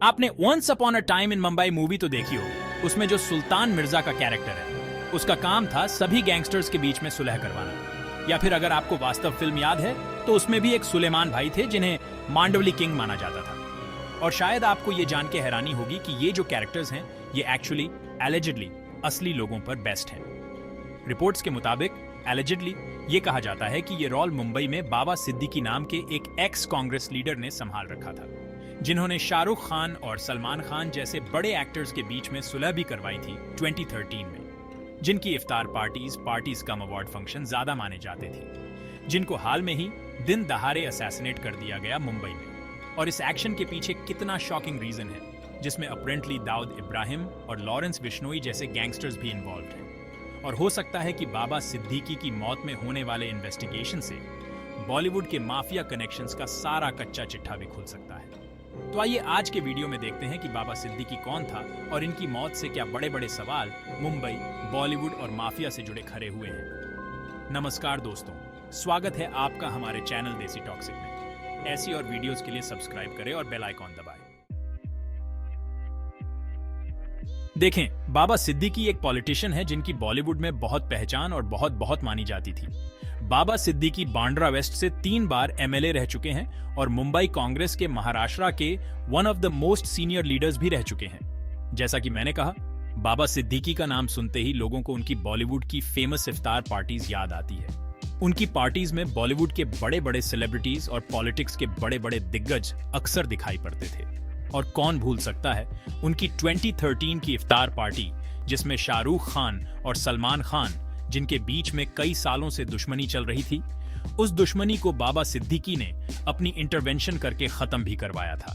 आपने once upon a time in Mumbai movie तो देखी हो। उसमें जो सुल्तान मिर्जा का कैरेक्टर है, उसका काम था सभी गैंगस्टर्स के बीच में सुलह करवाना। या फिर अगर आपको वास्तव फिल्म याद है तो उसमें भी एक सुलेमान भाई थे जिन्हें मांडवली किंग माना जाता था। और शायद आपको ये जान के हैरानी होगी कि ये जो कैरेक्टर्स हैं ये एक्चुअली एलिजिडली असली लोगों पर बेस्ड हैं। रिपोर्ट्स के मुताबिक एलिजिडली ये कहा जाता है कि ये रोल मुंबई में बाबा सिद्दीकी नाम के एक एक्स कांग्रेस लीडर ने संभाल रखा था, जिन्होंने शाहरुख खान और सलमान खान जैसे बड़े एक्टर्स के बीच में सुलह भी करवाई थी 2013 में, जिनकी इफ्तार पार्टीज कम अवार्ड फंक्शन ज्यादा माने जाते थे, जिनको हाल में ही दिन दहाड़े असैसिनेट कर दिया गया मुंबई में। और इस एक्शन के पीछे कितना शॉकिंग रीजन है, जिसमें अप्रेंटली दाऊद इब्राहिम और लॉरेंस बिश्नोई जैसे गैंगस्टर्स भी इन्वॉल्व हैं। और हो सकता है कि बाबा सिद्दीकी की मौत में होने वाले इन्वेस्टिगेशन से बॉलीवुड के माफिया कनेक्शंस का सारा कच्चा चिट्ठा भी खुल सकता है। तो आइए आज के वीडियो में देखते हैं कि बाबा सिद्दीकी कौन था और इनकी मौत से क्या बड़े बड़े सवाल मुंबई, बॉलीवुड और माफिया से जुड़े खड़े हुए हैं। नमस्कार दोस्तों, स्वागत है आपका हमारे चैनल देसी टॉक्सिक में। ऐसी और वीडियोस के लिए सब्सक्राइब करें और बेल आइकॉन दबाएं। देखें, बाबा सिद्दीकी एक पॉलिटिशियन है जिनकी बॉलीवुड में बहुत पहचान और बहुत मानी जाती थी। बाबा सिद्दीकी बांद्रा वेस्ट से 3 बार एमएलए रह चुके हैं और मुंबई कांग्रेस के महाराष्ट्र के one of the most senior leaders भी रह चुके हैं। जैसा कि मैंने कहा, बाबा सिद्दीकी का नाम सुनते ही लोगों को उनकी बॉलीवुड की फेमस इफ्तार पार्टीज याद आती है। उनकी पार्टीज में बॉलीवुड के बड़े बड़े सेलिब्रिटीज और पॉलिटिक्स के बड़े बड़े दिग्गज अक्सर दिखाई पड़ते थे। और कौन भूल सकता है उनकी 2013 की इफ्तार पार्टी, जिसमें शाहरुख खान और सलमान खान, जिनके बीच में कई सालों से दुश्मनी चल रही थी, उस दुश्मनी को बाबा सिद्दीकी ने अपनी इंटरवेंशन करके खत्म भी करवाया था।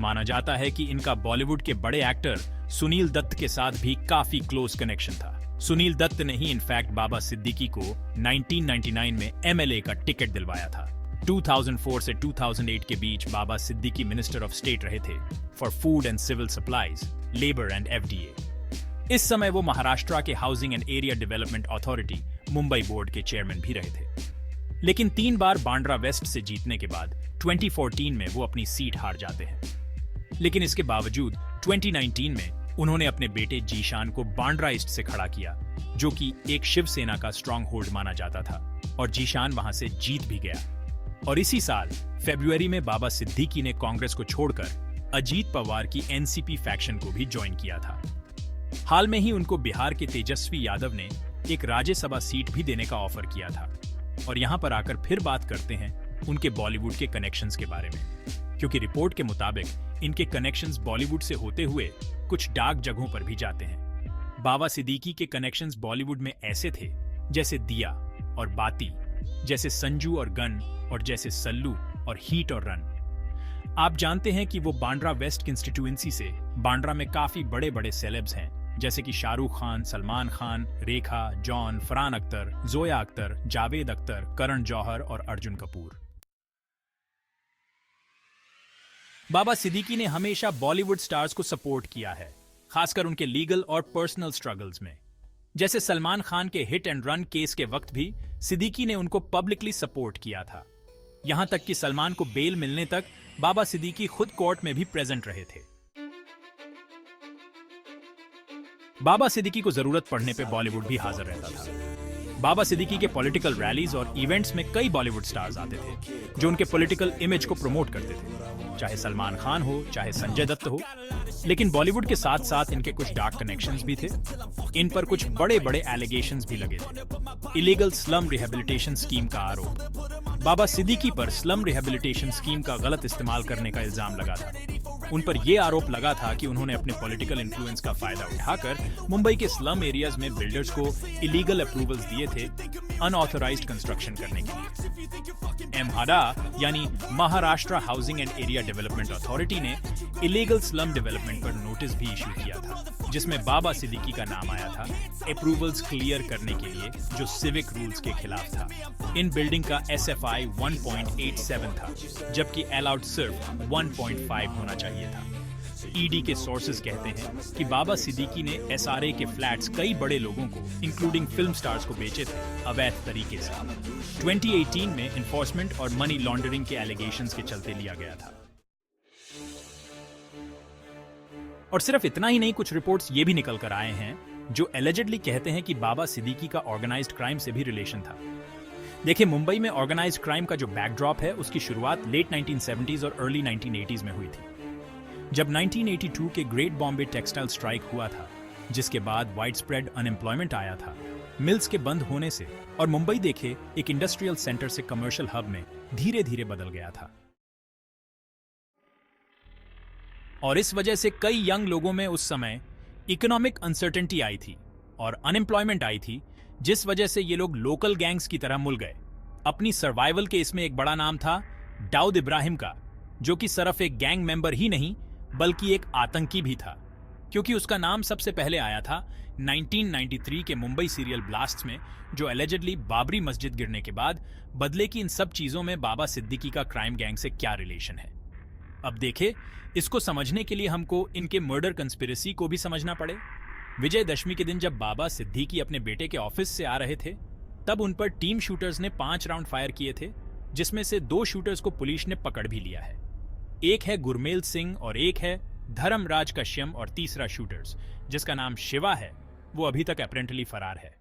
माना जाता है कि इनका बॉलीवुड के बड़े एक्टर सुनील दत्त के साथ भी काफी क्लोज कनेक्शन था। सुनील दत्त ने ही इनफैक्ट बाबा सिद्दीकी को 1999 में एमएलए का टिकट दिलवाया था। 2004 से 2008 के बीच Baba Siddiqui minister of state रहे थे for food and civil supplies, labour and FDA. इस समय वो महाराष्ट्र के housing and area development authority Mumbai board के चेयरमैन भी रहे थे। लेकिन 3 बार बांद्रा वेस्ट से जीतने के बाद 2014 में वो अपनी सीट हार जाते हैं। लेकिन इसके बावजूद 2019 में उन्होंने अपने बेटे जीशान को बांद्रा ईस्ट से खड़ा किया, जो कि एक शिवसेना का स्ट्रॉन्ग होल्ड माना जाता था, और जीशान वहां से जीत भी गया। और इसी साल फरवरी में बाबा सिद्दीकी ने कांग्रेस को छोड़कर अजीत पवार की एनसीपी फैक्शन को भी ज्वाइन किया था। हाल में ही उनको बिहार के तेजस्वी यादव ने एक राज्यसभा सीट भी देने का ऑफर किया था। और यहां पर आकर फिर बात करते हैं उनके बॉलीवुड के कनेक्शंस के बारे में, क्योंकि रिपोर्ट के मुताबिक इनके कनेक्शंस बॉलीवुड से होते हुए कुछ डार्क जगहों पर भी जाते हैं। बाबा सिद्दीकी के कनेक्शंस बॉलीवुड में ऐसे थे जैसे दिया और बाती, जैसे संजू और गन, और जैसे सल्लू और हीट और रन। आप जानते हैं कि वो बांद्रा वेस्ट कंस्टिट्यूएंसी से बांद्रा में काफी बड़े बड़े सेलेब्स हैं, जैसे कि शाहरुख खान, सलमान खान, रेखा, जॉन, फरहान अख्तर, जोया अख्तर, जावेद अख्तर, करण जौहर और अर्जुन कपूर। बाबा सिद्दीकी ने हमेशा बॉलीवुड स्टार्स को सपोर्ट किया है, खासकर उनके लीगल और पर्सनल स्ट्रगल्स में। जैसे सलमान खान के हिट एंड रन केस के वक्त भी सिद्दीकी ने उनको पब्लिकली सपोर्ट किया था। यहां तक कि सलमान को बेल मिलने तक बाबा सिद्दीकी खुद कोर्ट में भी प्रेजेंट रहे थे। बाबा सिद्दीकी को जरूरत पड़ने पे बॉलीवुड भी हाजिर रहता था। बाबा सिद्दीकी के पॉलिटिकल रैलीज और इवेंट्स में कई बॉलीवुड स्टार्स आते थे जो उनके पॉलिटिकल इमेज को प्रमोट करते थे, चाहे सलमान खान हो, चाहे संजय दत्त हो। लेकिन बॉलीवुड के साथ साथ इनके कुछ डार्क कनेक्शंस भी थे। इन पर कुछ बड़े बड़े एलिगेशंस भी लगे थे। इलीगल स्लम रिहेबिलिटेशन स्कीम का आरोप। बाबा सिद्दीकी पर स्लम रिहेबिलिटेशन स्कीम का गलत इस्तेमाल करने का इल्जाम लगा था। उन पर यह आरोप लगा था कि उन्होंने अपने पॉलिटिकल इन्फ्लुएंस का फायदा उठाकर मुंबई के स्लम एरियाज में बिल्डर्स को इलीगल अप्रूवल्स दिए थे अनऑथराइज्ड कंस्ट्रक्शन करने के लिए। एमहाडा यानी Maharashtra housing and area development authority ने इलीगल स्लम डेवलपमेंट पर नोटिस भी इशू किया था, जिसमें बाबा सिद्दीकी का नाम आया था अप्रूवल्स क्लियर करने के लिए, जो सिविक रूल्स के खिलाफ था। इन बिल्डिंग का SFI 1.87 था, जबकि अलाउड सिर्फ 1.5 होना चाहिए था। ईडी के सोर्सेज कहते हैं कि बाबा सिद्दीकी ने SRA के फ्लैट्स कई बड़े लोगों को, इंक्लूडिंग फिल्म स्टार्स को बेचे थे अवैध तरीके से। 2018 में इन्फोर्समेंट और मनी लॉन्ड्रिंग के एलिगेशंस के चलते लिया गया था। और सिर्फ इतना ही नहीं, कुछ रिपोर्ट्स ये भी निकल कर आए हैं जो एलिजिडली कहते हैं कि बाबा सिद्दीकी का ऑर्गेनाइज्ड क्राइम से भी रिलेशन था। देखिए, मुंबई में ऑर्गेनाइज्ड क्राइम का जो बैकड्रॉप है उसकी शुरुआत लेट 1970s और अर्ली 1980s में हुई थी, जब 1982 के ग्रेट बॉम्बे टेक्सटाइल स्ट्राइक हुआ था, जिसके बाद वाइड स्प्रेड अनएम्प्लॉयमेंट आया था मिल्स के बंद होने से, और मुंबई देखे एक इंडस्ट्रियल सेंटर से कमर्शियल हब में धीरे धीरे बदल गया था। और इस वजह से कई यंग लोगों में उस समय इकोनॉमिक अनसर्टेनिटी आई थी और अनएम्प्लॉयमेंट आई थी, जिस वजह से ये लोग लोकल गैंग्स की तरह मुल गए। अपनी सर्वाइवल के इसमें एक बड़ा नाम था दाऊद इब्राहिम का, जो कि सिर्फ एक गैंग मेंबर ही नहीं बल्कि एक आतंकी भी था, क्योंकि उसका नाम सबसे पहले आया था 1993 के मुंबई सीरियल ब्लास्ट्स में, जो एलिजिडली बाबरी मस्जिद गिरने के बाद बदले की इन सब चीजों में बाबा सिद्दीकी का क्राइम गैंग से क्या रिलेशन है। अब देखे, इसको समझने के लिए हमको इनके मर्डर कंस्पिरेसी को भी समझना पड़े। विजयदशमी के दिन जब बाबा सिद्दीकी अपने बेटे के ऑफिस से आ रहे थे, तब उन पर टीम शूटर्स ने 5 राउंड फायर किए थे, जिसमें से 2 शूटर्स को पुलिस ने पकड़ भी लिया है। एक है गुरमेल सिंह और एक है धर्मराज कश्यम, और तीसरा शूटर्स जिसका नाम शिवा है, वो अभी तक अपेरेंटली फरार है।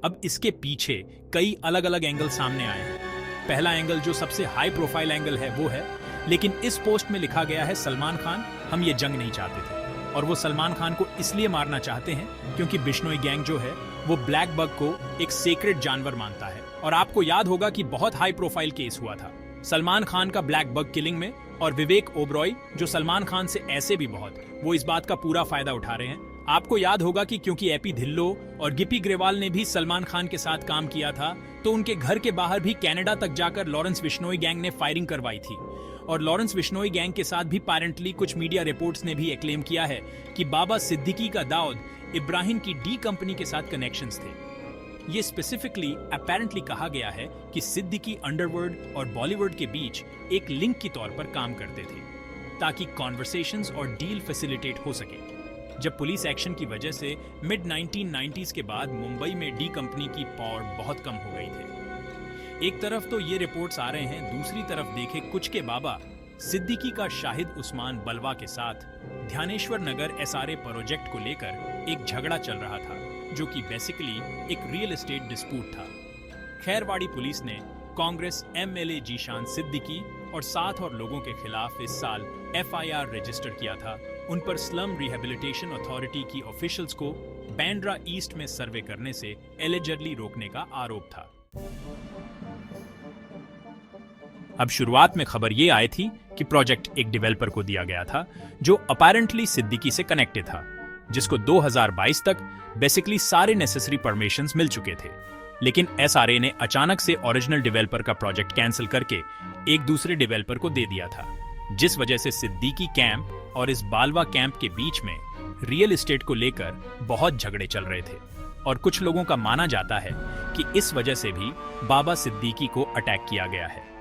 अब इसके पीछे कई अलग अलग एंगल सामने आए हैं। पहला एंगल, जो सबसे हाई प्रोफाइल एंगल है, वो है, लेकिन इस पोस्ट में लिखा गया है सलमान खान, हम ये जंग नहीं चाहते थे। और वो सलमान खान को इसलिए मारना चाहते हैं क्योंकि बिश्नोई गैंग जो है वो ब्लैक बग को एक सेक्रेड जानवर मानता है। और आपको याद होगा कि बहुत हाई प्रोफाइल केस हुआ था सलमान खान का ब्लैक बग किलिंग में, और विवेक ओबरॉय जो सलमान खान से ऐसे भी बहुत, वो इस बात का पूरा फायदा उठा रहे हैं। आपको याद होगा कि क्योंकि एपी धिल्लो और गिप्पी ग्रेवाल ने भी सलमान खान के साथ काम किया था, तो उनके घर के बाहर भी कनाडा तक जाकर लॉरेंस बिश्नोई गैंग ने फायरिंग करवाई थी। और लॉरेंस बिश्नोई गैंग के साथ भी पैरेंटली कुछ मीडिया रिपोर्ट्स ने भी एक्लेम किया है कि बाबा सिद्दीकी का दाऊद इब्राहिम की डी कंपनी के साथ कनेक्शंस थे। ये स्पेसिफिकली अपेरेंटली कहा गया है कि सिद्दीकी अंडरवर्ल्ड और बॉलीवुड के बीच एक लिंक के तौर पर काम करते थे, ताकि कॉन्वर्सेशंस और डील फैसिलिटेट हो सके। जब पुलिस एक्शन की वजह से मिड 1990s के बाद मुंबई में डी कंपनी की पावर बहुत कम हो गई थी। एक तरफ तो ये रिपोर्ट्स आ रहे हैं, दूसरी तरफ देखे कुछ के बाबा सिद्दीकी का शाहिद उस्मान बलवा के साथ ध्यानेश्वर नगर एसआरए प्रोजेक्ट को लेकर एक झगड़ा चल रहा था, जो कि बेसिकली एक रियल एस्टेट डिस्प्यूट था। खैरवाड़ी पुलिस ने कांग्रेस एमएलए जीशान सिद्दीकी और 7 और लोगों के खिलाफ इस साल एफआईआर रजिस्टर किया था। उन पर स्लम रिहेबिलिटेशन अथॉरिटी की ऑफिशियल्स को बांद्रा ईस्ट में सर्वे करने से एलिजिडली रोकने का आरोप था। अब शुरुआत में खबर ये आई थी कि प्रोजेक्ट एक डेवलपर को दिया गया था, जो अपेरेंटली सिद्दीकी से कनेक्टेड था, जिसको 2022 तक बेसिकली सारे नेसेसरी परमिशंस मिल चुके थे। लेकिन एसआरए ने अचानक से ओरिजिनल डेवलपर का प्रोजेक्ट कैंसिल करके एक दूसरे डेवलपर को दे दिया था, जिस वजह से सिद्दीकी कैंप और इस बालवा कैंप के बीच में रियल एस्टेट को लेकर बहुत झगड़े चल रहे थे। और कुछ लोगों का माना जाता है कि इस वजह से भी बाबा सिद्दीकी को अटैक किया गया है।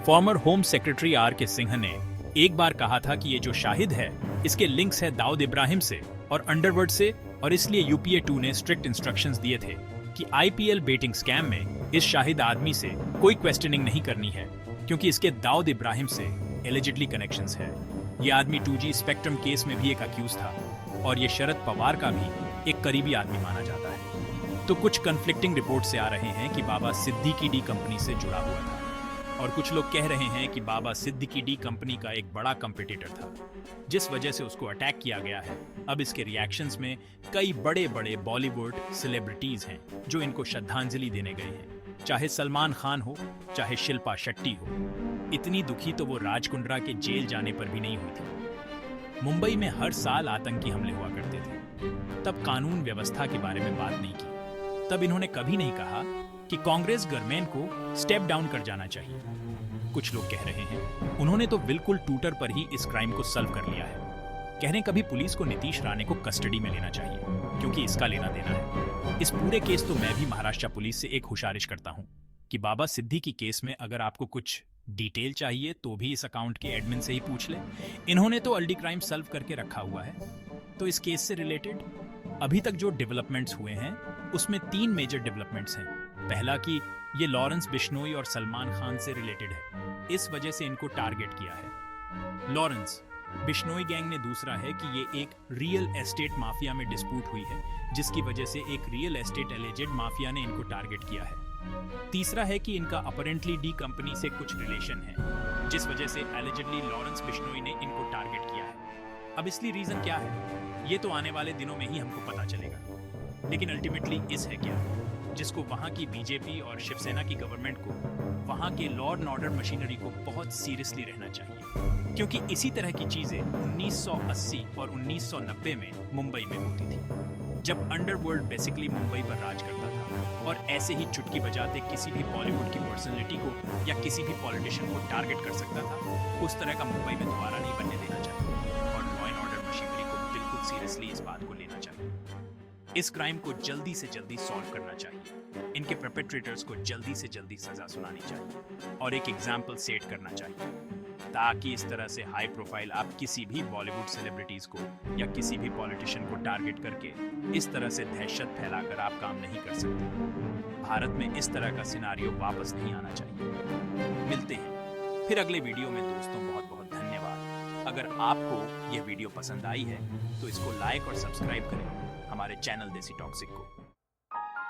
फॉर्मर होम सेक्रेटरी आर के सिंह ने एक बार कहा था कि ये जो शाहिद है, इसके लिंक्स है दाऊद इब्राहिम से और अंडरवर्ल्ड से, और इसलिए यूपीए 2 ने स्ट्रिक्ट इंस्ट्रक्शंस दिए थे कि आईपीएल बेटिंग स्कैम में इस शाहिद आदमी से कोई क्वेश्चनिंग नहीं करनी है, क्योंकि इसके दाऊद इब्राहिम से एलिजिडली कनेक्शंस है। ये आदमी 2G स्पेक्ट्रम केस में भी एक अक्यूज था, और ये शरद पवार का भी एक करीबी आदमी माना जाता है। तो कुछ कन्फ्लिक्टिंग रिपोर्ट से आ रहे हैं कि बाबा सिद्दीकी डी कंपनी से जुड़ा हुआ था, और कुछ लोग कह रहे हैं कि बाबा सिद्दीकी डी कंपनी का एक बड़ा कंपटीटर था, जिस वजह से उसको अटैक किया गया है। अब इसके रिएक्शंस में कई बड़े बड़े बॉलीवुड सेलिब्रिटीज हैं जो इनको श्रद्धांजलि देने गए हैं, चाहे सलमान खान हो, चाहे शिल्पा शेट्टी हो। इतनी दुखी तो वो राज कुंद्रा के जेल जाने पर भी नहीं हुई थी। मुंबई में हर साल आतंकी हमले हुआ करते थे, तब कानून व्यवस्था के बारे में बात नहीं की। तब इन्होंने कभी नहीं कहा कि कांग्रेस गवर्नमेंट को स्टेप डाउन कर जाना चाहिए। कुछ लोग कह रहे हैं उन्होंने तो बिल्कुल ट्विटर पर ही इस क्राइम को सॉल्व कर लिया है। कह रहे कभी पुलिस को नीतीश राणे को कस्टडी में लेना चाहिए, क्योंकि इसका लेना देना है। इस पूरे केस तो मैं भी महाराष्ट्र पुलिस से एक गुजारिश करता हूं कि बाबा सिद्दीकी केस में अगर आपको कुछ डिटेल चाहिए तो भी इस अकाउंट के एडमिन से ही पूछ ले। इन्होंने तो अल्डी क्राइम सॉल्व करके रखा हुआ है। तो इस केस से रिलेटेड अभी तक जो डेवलपमेंट्स हुए हैं उसमें 3 मेजर डेवलपमेंट्स हैं। पहला कि ये लॉरेंस बिश्नोई और सलमान खान से रिलेटेड है, इस वजह से इनको टारगेट किया है। लॉरेंस बिश्नोई गैंग ने दूसरा है कि ये एक रियल एस्टेट माफिया में डिस्प्यूट हुई है, जिसकी वजह से एक रियल एस्टेट एलिजेड माफिया ने इनको टारगेट किया है। तीसरा है कि इनका अपरेंटली डी कंपनी से कुछ रिलेशन है, जिस वजह से एलिजेडली लॉरेंस बिश्नोई ने इनको टारगेट किया है। अब इसलिए रीजन क्या है, ये तो आने वाले दिनों में ही हमको पता चलेगा। लेकिन अल्टीमेटली इस है क्या, जिसको वहां की बीजेपी और शिवसेना की गवर्नमेंट को वहां के लॉ एंड ऑर्डर मशीनरी को बहुत सीरियसली रहना चाहिए, क्योंकि इसी तरह की चीजें 1980 और 1990 में मुंबई में होती थी, जब अंडरवर्ल्ड बेसिकली मुंबई पर राज करता था और ऐसे ही चुटकी बजाते किसी भी बॉलीवुड की पर्सनैलिटी को या किसी भी पॉलिटिशियन को टारगेट कर सकता था। उस तरह का मुंबई में दोबारा नहीं बनने देना चाहिए और लॉ एंड ऑर्डर मशीनरी को बिल्कुल सीरियसली इस बात को लेना चाहिए। इस क्राइम को जल्दी से जल्दी सॉल्व करना चाहिए, इनके परपेट्रेटर्स को जल्दी से जल्दी सजा सुनानी चाहिए और एक एग्जाम्पल सेट करना चाहिए, ताकि इस तरह से हाई प्रोफाइल आप किसी भी बॉलीवुड सेलिब्रिटीज को या किसी भी पॉलिटिशियन को टारगेट करके इस तरह से दहशत फैलाकर आप काम नहीं कर सकते। भारत में इस तरह का सिनारियो वापस नहीं आना चाहिए। मिलते हैं फिर अगले वीडियो में दोस्तों, बहुत बहुत धन्यवाद। अगर आपको यह वीडियो पसंद आई है तो इसको लाइक और सब्सक्राइब करें हमारे चैनल देसी टॉक्सिक को।